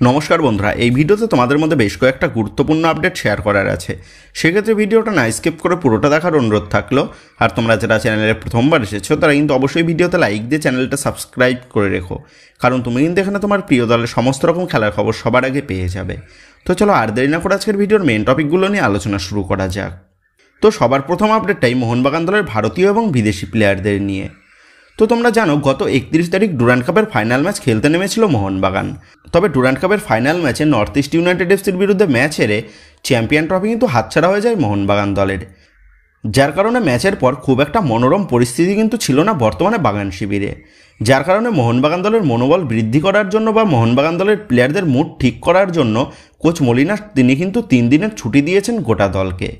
নমস্কার বন্ধুরা, এই ভিডিওতে তোমাদের মধ্যে বেশ কয়েকটা গুরুত্বপূর্ণ আপডেট শেয়ার করার আছে। সেক্ষেত্রে ভিডিওটা না স্কিপ করে পুরোটা দেখার অনুরোধ থাকলো। আর তোমরা যারা চ্যানেলে প্রথমবার এসেছো তারা কিন্তু অবশ্যই ভিডিওতে লাইক দিয়ে চ্যানেলটা সাবস্ক্রাইব করে রেখো, কারণ তুমি কিন্তু এখানে তোমার প্রিয় দলের সমস্ত রকম খেলার খবর সবার আগে পেয়ে যাবে। তো চলো আর দেরি না করে আজকের ভিডিওর মেন টপিকগুলো নিয়ে আলোচনা শুরু করা যাক। তো সবার প্রথম আপডেটটাই মোহনবাগান দলের ভারতীয় এবং বিদেশি প্লেয়ারদের নিয়ে। তো তোমরা জানো গত 31 তারিখ ডুরান্ড কাপের ফাইনাল ম্যাচ খেলতে নেমেছিল মোহনবাগান। তবে ডুরান্ড কাপের ফাইনাল ম্যাচে নর্থ ইস্ট ইউনাইটেড এফসির বিরুদ্ধে ম্যাচ হেরে চ্যাম্পিয়ন ট্রফি কিন্তু হাতছাড়া হয়ে যায় মোহনবাগান দলের, যার কারণে ম্যাচের পর খুব একটা মনোরম পরিস্থিতি কিন্তু ছিল না বর্তমানে বাগান শিবিরে। যার কারণে মোহনবাগান দলের মনোবল বৃদ্ধি করার জন্য বা মোহনবাগান দলের প্লেয়ারদের মুড ঠিক করার জন্য কোচ মলিনা তিনি কিন্তু 3 দিনের ছুটি দিয়েছেন গোটা দলকে।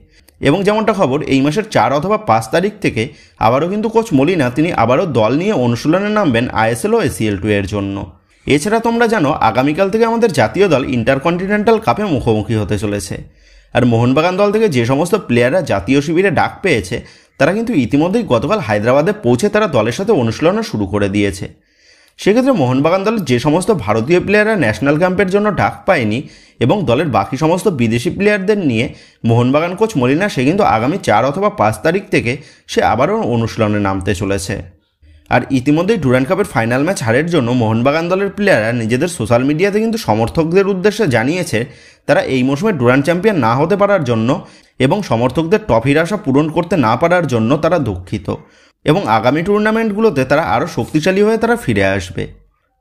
এবং যেমনটা খবর, এই মাসের 4 অথবা 5 তারিখ থেকে আবারও কিন্তু কোচ মলিনা তিনি আবারও দল নিয়ে অনুশীলনে নামবেন আইএসএল ও ACL2 এর জন্য। এছাড়া তোমরা জানো আগামীকাল থেকে আমাদের জাতীয় দল ইন্টারকন্টিনেন্টাল কাপে মুখোমুখি হতে চলেছে। আর মোহনবাগান দল থেকে যে সমস্ত প্লেয়াররা জাতীয় শিবিরে ডাক পেয়েছে তারা কিন্তু ইতিমধ্যেই গতকাল হায়দ্রাবাদে পৌঁছে তারা দলের সাথে অনুশীলনে শুরু করে দিয়েছে। সেক্ষেত্রে মোহনবাগান দলের যে সমস্ত ভারতীয় প্লেয়াররা ন্যাশনাল ক্যাম্পের জন্য ডাক পায়নি এবং দলের বাকি সমস্ত বিদেশি প্লেয়ারদের নিয়ে মোহনবাগান কোচ মলিনা সে কিন্তু আগামী 4 অথবা 5 তারিখ থেকে সে আবারও অনুশীলনে নামতে চলেছে। আর ইতিমধ্যেই ডুরান্ড কাপের ফাইনাল ম্যাচ হারের জন্য মোহনবাগান দলের প্লেয়াররা নিজেদের সোশ্যাল মিডিয়াতে কিন্তু সমর্থকদের উদ্দেশ্যে জানিয়েছে তারা এই মৌসুমে ডুরান্ড চ্যাম্পিয়ন না হতে পারার জন্য এবং সমর্থকদের ট্রফির আশা পূরণ করতে না পারার জন্য তারা দুঃখিত এবং আগামী টুর্নামেন্টগুলোতে তারা আরও শক্তিশালী হয়ে তারা ফিরে আসবে।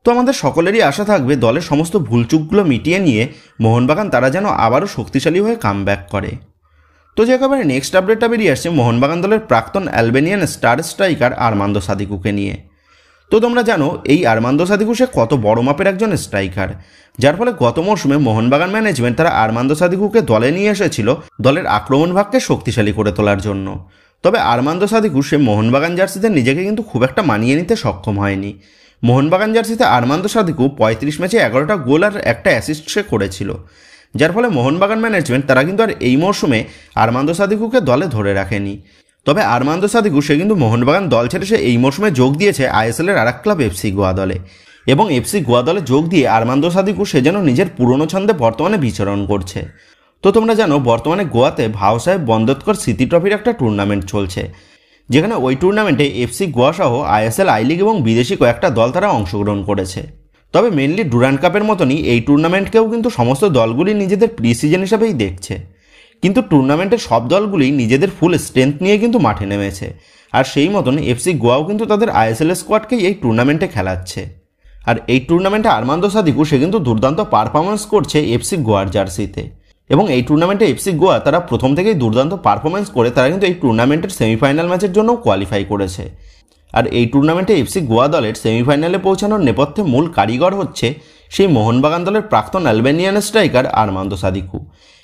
তো আমাদের সকলেরই আশা থাকবে দলের সমস্ত ভুলচুকগুলো মিটিয়ে নিয়ে মোহনবাগান তারা যেন আবারও শক্তিশালী হয়ে কামব্যাক করে। তো যে একেবারে নেক্সট আপডেটটা বেরিয়ে আসছে মোহনবাগান দলের প্রাক্তন অ্যালবেনিয়ান স্টার স্ট্রাইকার আর্মান্দো সাদিকুকে নিয়ে। তো তোমরা জানো এই আর্মান্দো সাদিকু সে কত বড় মাপের একজন স্ট্রাইকার, যার ফলে গত মরশুমে মোহনবাগান ম্যানেজমেন্ট তারা আর্মান্দো সাদিকুকে দলে নিয়ে এসেছিল দলের আক্রমণ ভাগকে শক্তিশালী করে তোলার জন্য। তবে আর্মান্দো সাদিকু সে মোহনবাগান জার্সিতে নিজেকে কিন্তু খুব একটা মানিয়ে নিতে সক্ষম হয়নি। মোহনবাগান জার্সিতে আর্মান্দো সাদিকু 35 ম্যাচে 11টা গোল আর একটা অ্যাসিস্ট সে করেছিল, যার ফলে মোহনবাগান ম্যানেজমেন্ট তারা কিন্তু আর এই মরশুমে আর্মান্দো সাদিকুকে দলে ধরে রাখেনি। তবে আর্মান্দো সাদিকু সে কিন্তু মোহনবাগান দল ছেড়ে সে এই মরশুমে যোগ দিয়েছে আইএসএলের আরেক ক্লাব এফসি গোয়া দলে, এবং এফসি গোয়া দলে যোগ দিয়ে আর্মান্দো সাদিকু সে যেন নিজের পুরনো ছন্দে বর্তমানে বিচরণ করছে। তো তোমরা জানো বর্তমানে গোয়াতে ভাও সাহেব বন্দোৎকর স্মৃতি ট্রফির একটা টুর্নামেন্ট চলছে, যেখানে ওই টুর্নামেন্টে এফসি গোয়া সহ আইএসএল আই লিগ এবং বিদেশি কয়েকটা দল তারা অংশগ্রহণ করেছে। তবে মেনলি ডুরান্ড কাপের মতনই এই টুর্নামেন্টকেও কিন্তু সমস্ত দলগুলি নিজেদের প্রি সিজন হিসাবেই দেখছে, কিন্তু টুর্নামেন্টের সব দলগুলি নিজেদের ফুল স্ট্রেংথ নিয়ে কিন্তু মাঠে নেমেছে। আর সেই মতন এফসি গোয়াও কিন্তু তাদের আইএসএল স্কোয়াডকেই এই টুর্নামেন্টে খেলাচ্ছে। আর এই টুর্নামেন্টে আর্মান্দো সাদিকু সে কিন্তু দুর্দান্ত পারফরমেন্স করছে এফসি গোয়ার জার্সিতে, এবং এই টুর্নামেন্টে এফসি গোয়া তারা প্রথম থেকেই দুর্দান্ত পারফরমেন্স করে তারা কিন্তু এই টুর্নামেন্টের সেমিফাইনাল ম্যাচের জন্য কোয়ালিফাই করেছে। আর এই টুর্নামেন্টে এফসি গোয়া দলের সেমিফাইনালে পৌঁছানোর নেপথ্যে মূল কারিগর হচ্ছে সেই মোহনবাগান দলের প্রাক্তন অ্যালবেনিয়ান স্ট্রাইকার আর্মান্দো সাদিকু।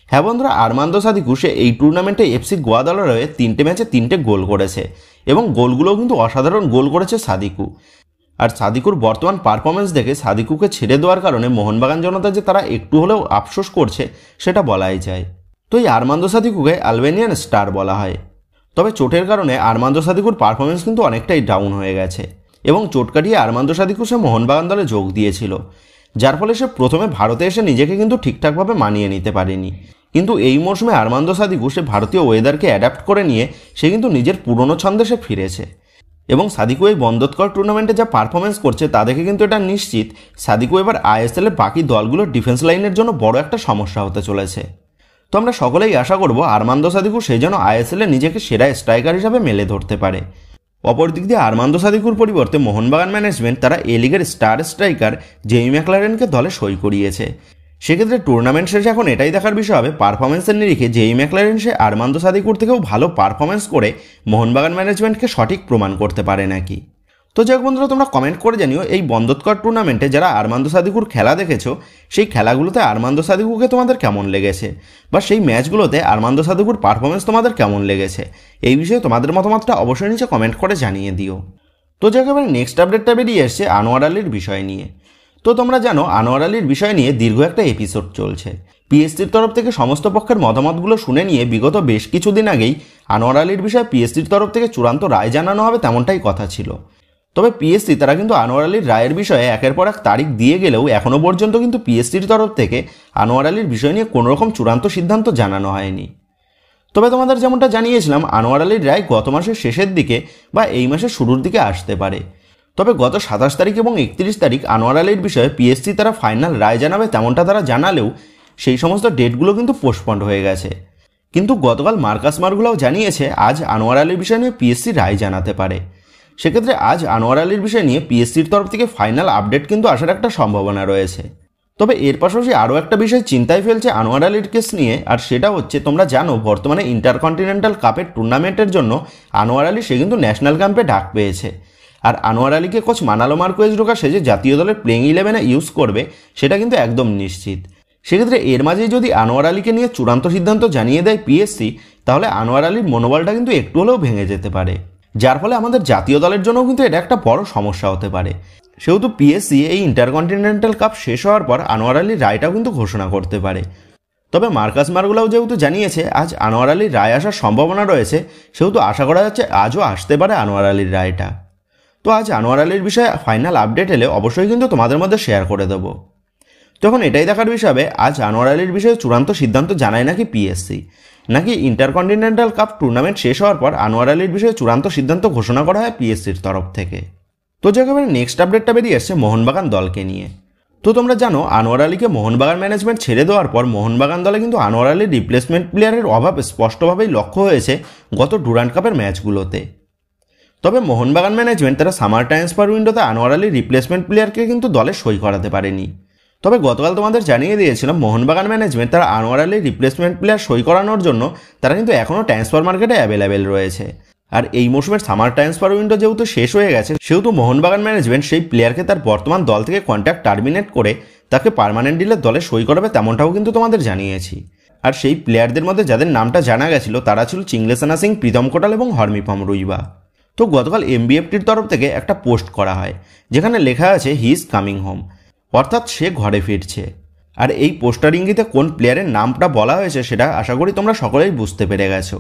হ্যাঁ বন্ধুরা, আর্মান্দো সাদিকু সে এই টুর্নামেন্টে এফসি গোয়া দলের হয়ে 3টে ম্যাচে 3টে গোল করেছে, এবং গোলগুলোও কিন্তু অসাধারণ গোল করেছে সাদিকু। আর সাদিকুর বর্তমান পারফরমেন্স দেখে সাদিকুকে ছেড়ে দেওয়ার কারণে মোহনবাগান জনতা যে তারা একটু হলেও আফসোস করছে সেটা বলাই যায়। তো এই আর্মান্দো সাদিকুকে আলবেনিয়ান স্টার বলা হয়। তবে চোটের কারণে আর্মান্দো সাদিকুর পারফরমেন্স কিন্তু অনেকটাই ডাউন হয়ে গেছে, এবং চোট কাটিয়ে আর্মান্দো সাদিকু সে মোহনবাগান দলে যোগ দিয়েছিল, যার ফলে সে প্রথমে ভারতে এসে নিজেকে কিন্তু ঠিকঠাকভাবে মানিয়ে নিতে পারেনি। কিন্তু এই মরশুমে আর্মান্দো সাদিকু সে ভারতীয় ওয়েদারকে অ্যাডাপ্ট করে নিয়ে সে কিন্তু নিজের পুরনো ছন্দে সে ফিরেছে, এবং সাদিকু এই বন্দোৎকর টুর্নামেন্টে যা পারফরমেন্স করছে তা দেখে কিন্তু এটা নিশ্চিত সাদিকু এবার আইএসএলের বাকি দলগুলোর ডিফেন্স লাইনের জন্য বড় একটা সমস্যা হতে চলেছে। তো আমরা সকলেই আশা করব আর্মান্দো সাদিকু সে যেন আইএসএলে নিজেকে সেরা স্ট্রাইকার হিসাবে মেলে ধরতে পারে। অপরদিক দিয়ে আর্মান্দো সাদিকুর পরিবর্তে মোহনবাগান ম্যানেজমেন্ট তারা এ লিগের স্টার স্ট্রাইকার জেমি ম্যাকলারেনকে দলে সই করিয়েছে। সেক্ষেত্রে টুর্নামেন্ট শেষে এখন এটাই দেখার বিষয় হবে পারফরমেন্সের নিরিখে জেমি ম্যাকলারেন সে আর্মান্দো সাদিকুর থেকেও ভালো পারফরমেন্স করে মোহনবাগান ম্যানেজমেন্টকে সঠিক প্রমাণ করতে পারে নাকি। তো যাক বন্ধুরা, তোমরা কমেন্ট করে জানিও এই বন্দোৎকর টুর্নামেন্টে যারা আর্মান্দো সাদিকুর খেলা দেখেছো সেই খেলাগুলোতে আর্মান্দো সাদিকুকে তোমাদের কেমন লেগেছে, বা সেই ম্যাচগুলোতে আর্মান্দো সাদিকুর পারফরমেন্স তোমাদের কেমন লেগেছে। এই বিষয়ে তোমাদের মতামতটা অবশ্যই নিচে কমেন্ট করে জানিয়ে দিও। তো যাক এবারে নেক্সট আপডেটটা বেরিয়ে এসছে আনোয়ার আলীর বিষয় নিয়ে। তো তোমরা জানো আনোয়ার আলীর বিষয় নিয়ে দীর্ঘ একটা এপিসোড চলছে। পিএসসির তরফ থেকে সমস্ত পক্ষের মতামতগুলো শুনে নিয়ে বিগত বেশ কিছুদিন আগেই আনোয়ার আলীর বিষয়ে পিএসসির তরফ থেকে চূড়ান্ত রায় জানানো হবে তেমনটাই কথা ছিল। তবে পিএসসি তারা কিন্তু আনোয়ার আলীর রায়ের বিষয়ে একের পর এক তারিখ দিয়ে গেলেও এখনও পর্যন্ত কিন্তু পিএসসির তরফ থেকে আনোয়ার আলীর বিষয় নিয়ে কোনো রকম চূড়ান্ত সিদ্ধান্ত জানানো হয়নি। তবে তোমাদের যেমনটা জানিয়েছিলাম, আনোয়ার আলীর রায় গত মাসের শেষের দিকে বা এই মাসের শুরুর দিকে আসতে পারে। তবে গত 27 তারিখ এবং 31 তারিখ আনোয়ার আলীর বিষয়ে পিএসসি তারা ফাইনাল রায় জানাবে তেমনটা তারা জানালেও সেই সমস্ত ডেটগুলো কিন্তু পোস্টপন্ড হয়ে গেছে। কিন্তু গতকাল মার্কাস মার্গুলাও জানিয়েছে আজ আনোয়ার আলীর বিষয় নিয়ে পিএসসি রায় জানাতে পারে। সেক্ষেত্রে আজ আনোয়ার আলীর বিষয় নিয়ে পিএসসির তরফ থেকে ফাইনাল আপডেট কিন্তু আসার একটা সম্ভাবনা রয়েছে। তবে এর পাশাপাশি আরও একটা বিষয় চিন্তায় ফেলছে আনোয়ার আলীর কেস নিয়ে, আর সেটা হচ্ছে তোমরা জানো বর্তমানে ইন্টারকন্টিনেন্টাল কাপের টুর্নামেন্টের জন্য আনোয়ার আলী সে কিন্তু ন্যাশনাল ক্যাম্পে ডাক পেয়েছে। আর আনোয়ার আলীকে কোচ মানালো মার্কোয়েজ ঢোকা সে যে জাতীয় দলের প্লেইং 11-এ ইউজ করবে সেটা কিন্তু একদম নিশ্চিত। সেক্ষেত্রে এর মাঝেই যদি আনোয়ার আলীকে নিয়ে চূড়ান্ত সিদ্ধান্ত জানিয়ে দেয় পিএসসি, তাহলে আনোয়ার আলীর মনোবলটা কিন্তু একটু হলেও ভেঙে যেতে পারে, যার ফলে আমাদের জাতীয় দলের জন্যও কিন্তু এটা একটা বড় সমস্যা হতে পারে। সেহেতু পিএসসি এই ইন্টারকন্টিনেন্টাল কাপ শেষ হওয়ার পর আনোয়ার আলীর রায়টাও কিন্তু ঘোষণা করতে পারে। তবে মার্কাস মার্গুলাও যেহেতু জানিয়েছে আজ আনোয়ার আলীর রায় আসার সম্ভাবনা রয়েছে, সেহেতু আশা করা যাচ্ছে আজও আসতে পারে আনোয়ার আলীর রায়টা। তো আজ আনোয়ার আলীর বিষয়ে ফাইনাল আপডেট এলে অবশ্যই কিন্তু তোমাদের মধ্যে শেয়ার করে দেবো। তখন এটাই দেখার বিষয় আজ আনোয়ার আলীর বিষয়ে চূড়ান্ত সিদ্ধান্ত জানায় নাকি পিএসসি, নাকি ইন্টারকন্টিনেন্টাল কাপ টুর্নামেন্ট শেষ হওয়ার পর আনোয়ার আলীর বিষয়ে চূড়ান্ত সিদ্ধান্ত ঘোষণা করা হয় পিএসসির তরফ থেকে। তো যেখানে নেক্সট আপডেটটা বেরিয়ে আসছে মোহনবাগান দলকে নিয়ে। তো তোমরা জানো আনোয়ার আলীকে মোহনবাগান ম্যানেজমেন্ট ছেড়ে দেওয়ার পর মোহনবাগান দলে কিন্তু আনোয়ার আলীর রিপ্লেসমেন্ট প্লেয়ারের অভাব স্পষ্টভাবেই লক্ষ্য হয়েছে গত ডুরান্ড কাপের ম্যাচগুলোতে। তবে মোহনবাগান ম্যানেজমেন্ট তারা সামার ট্রান্সফার উইন্ডোতে আনোয়ার আলীর রিপ্লেসমেন্ট প্লেয়ারকে কিন্তু দলে সই করাতে পারেনি। তবে গতকাল তোমাদের জানিয়ে দিয়েছিলাম মোহনবাগান ম্যানেজমেন্ট তারা আনোয়ার আলীর রিপ্লেসমেন্ট প্লেয়ার সই করানোর জন্য তারা কিন্তু এখনও ট্রান্সফার মার্কেটে অ্যাভেলেবেল রয়েছে। আর এই মৌসুমের সামার ট্রান্সফার উইন্ডো যেহেতু শেষ হয়ে গেছে, সেহেতু মোহনবাগান ম্যানেজমেন্ট সেই প্লেয়ারকে তার বর্তমান দল থেকে কন্ট্রাক্ট টার্মিনেট করে তাকে পার্মানেন্ট ডিলের দলে সই করাবে তেমনটাও কিন্তু তোমাদের জানিয়েছি। আর সেই প্লেয়ারদের মধ্যে যাদের নামটা জানা গেছিল তারা ছিল চিংলেসানা সিং, প্রীতম কোটাল এবং হরমিপম রুইবা। তো গতকাল এমবিএফটির তরফ থেকে একটা পোস্ট করা হয় যেখানে লেখা আছে হি ইজ কামিং হোম, অর্থাৎ সে ঘরে ফিরছে। আর এই পোস্টার ইঙ্গিতে কোন প্লেয়ারের নামটা বলা হয়েছে সেটা আশা করি তোমরা সকলেই বুঝতে পেরে গেছো।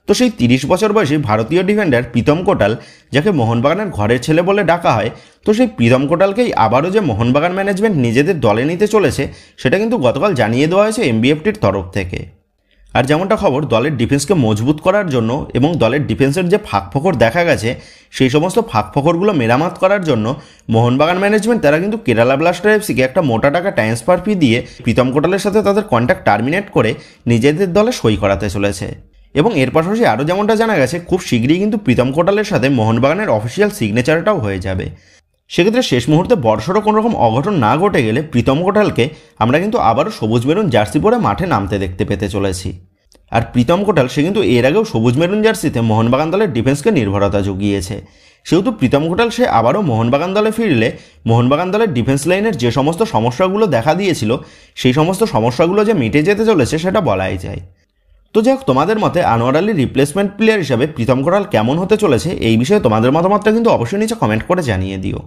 তো সেই 30 বছর বয়সী ভারতীয় ডিফেন্ডার প্রীতম কোটাল, যাকে মোহনবাগানের ঘরের ছেলে বলে ডাকা হয়, তো সেই প্রীতম কোটালকেই আবারও যে মোহনবাগান ম্যানেজমেন্ট নিজেদের দলে নিতে চলেছে সেটা কিন্তু গতকাল জানিয়ে দেওয়া হয়েছে এমবিএফটির তরফ থেকে। আর যেমনটা খবর, দলের ডিফেন্সকে মজবুত করার জন্য এবং দলের ডিফেন্সের যে ফাঁকফোকর দেখা গেছে সেই সমস্ত ফাঁকফোকরগুলো মেরামত করার জন্য মোহনবাগান ম্যানেজমেন্ট তারা কিন্তু কেরালা ব্লাস্টার এফসিকে একটা মোটা টাকা ট্রান্সফার ফি দিয়ে প্রীতম কোটালের সাথে তাদের কন্ট্রাক্ট টার্মিনেট করে নিজেদের দলে সই করাতে চলেছে। এবং এর পাশাপাশি আরও যেমনটা জানা গেছে খুব শীঘ্রই কিন্তু প্রীতম কোটালের সাথে মোহনবাগানের অফিসিয়াল সিগনেচারটাও হয়ে যাবে। সেক্ষেত্রে শেষ মুহূর্তে বড়সড় কোনো রকম অঘটন না ঘটে গেলে প্রীতম কোটালকে আমরা কিন্তু আবারও সবুজ মেরুন জার্সি পরে মাঠে নামতে দেখতে পেতে চলেছি। আর প্রীতম কোটাল সে কিন্তু এর আগেও সবুজ মেরুন জার্সিতে মোহনবাগান দলের ডিফেন্সকে নির্ভরতা জুগিয়েছে। সেহেতু প্রীতম কোটাল সে আবারও মোহনবাগান দলে ফিরলে মোহনবাগান দলের ডিফেন্স লাইনের যে সমস্ত সমস্যাগুলো দেখা দিয়েছিল সেই সমস্ত সমস্যাগুলো যে মিটে যেতে চলেছে সেটা বলাই যায়। তো যাই হোক, তোমাদের মতে আনোয়ার আলীর রিপ্লেসমেন্ট প্লেয়ার হিসাবে প্রীতম কোটাল কেমন হতে চলেছে এই বিষয়ে তোমাদের মতামতটা কিন্তু অবশ্যই নিচে কমেন্ট করে জানিয়ে দিও।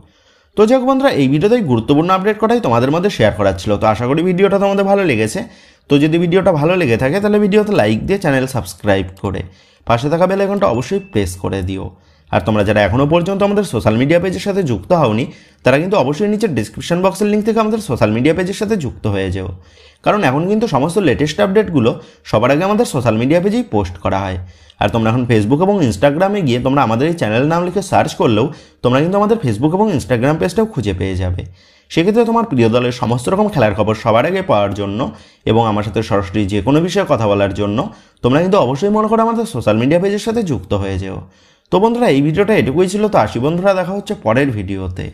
তো যাই হোক বন্ধুরা, এই ভিডিওতেই গুরুত্বপূর্ণ আপডেট করাই তোমাদের মধ্যে শেয়ার করার ছিল। তো আশা করি ভিডিওটা তোমাদের ভালো লেগেছে। তো যদি ভিডিওটা ভালো লেগে থাকে তাহলে ভিডিওতে লাইক দিয়ে চ্যানেল সাবস্ক্রাইব করে পাশে থাকা বেল আইকনটা অবশ্যই প্রেস করে দিও। আর তোমরা যারা এখনও পর্যন্ত আমাদের সোশ্যাল মিডিয়া পেজের সাথে যুক্ত হওনি তারা কিন্তু অবশ্যই নিচের ডিসক্রিপশন বক্সের লিঙ্ক থেকে আমাদের সোশ্যাল মিডিয়া পেজের সাথে যুক্ত হয়ে যাও, কারণ এখন কিন্তু সমস্ত লেটেস্ট আপডেটগুলো সবার আগে আমাদের সোশ্যাল মিডিয়া পেজেই পোস্ট করা হয়। আর তোমরা এখন ফেসবুক এবং ইনস্টাগ্রামে গিয়ে তোমরা আমাদের এই চ্যানেলের নাম লিখে সার্চ করলেও তোমরা কিন্তু আমাদের ফেসবুক এবং ইনস্টাগ্রাম পেজটাও খুঁজে পেয়ে যাবে। সেক্ষেত্রে তোমার প্রিয় দলের সমস্ত রকম খেলার খবর সবার আগে পাওয়ার জন্য এবং আমার সাথে সরাসরি যে কোনো বিষয়ে কথা বলার জন্য তোমরা কিন্তু অবশ্যই মনে করো আমাদের সোশ্যাল মিডিয়া পেজের সাথে যুক্ত হয়ে যেও। তো বন্ধুরা, এই ভিডিওটা এটুকুই ছিল। তো আসি বন্ধুরা, দেখা হচ্ছে পরের ভিডিওতে।